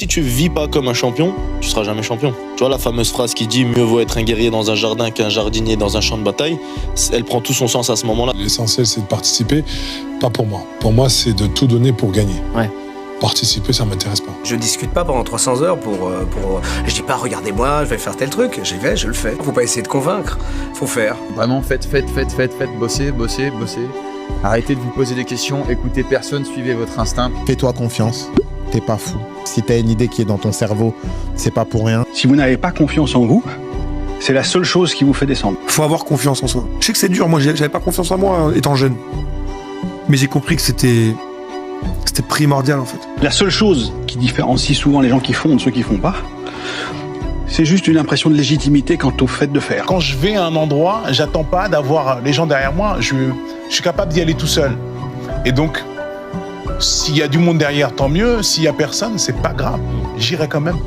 Si tu vis pas comme un champion, tu seras jamais champion. Tu vois la fameuse phrase qui dit « Mieux vaut être un guerrier dans un jardin qu'un jardinier dans un champ de bataille », elle prend tout son sens à ce moment-là. L'essentiel, c'est de participer, pas pour moi. Pour moi, c'est de tout donner pour gagner. Ouais. Participer, ça m'intéresse pas. Je discute pas pendant 300 heures je dis pas regardez-moi, je vais faire tel truc, j'y vais, je le fais. Faut pas essayer de convaincre, faut faire. Vraiment faites, bossez. Arrêtez de vous poser des questions, écoutez personne, suivez votre instinct. Fais-toi confiance, t'es pas fou. Si t'as une idée qui est dans ton cerveau, c'est pas pour rien. Si vous n'avez pas confiance en vous, c'est la seule chose qui vous fait descendre. Faut avoir confiance en soi. Je sais que c'est dur, moi j'avais pas confiance en moi étant jeune. Mais j'ai compris que c'était primordial en fait. La seule chose qui différencie souvent les gens qui font de ceux qui font pas, c'est juste une impression de légitimité quant au fait de faire. Quand je vais à un endroit, j'attends pas d'avoir les gens derrière moi, je suis capable d'y aller tout seul. Et donc, s'il y a du monde derrière, tant mieux. S'il y a personne, c'est pas grave. J'irai quand même.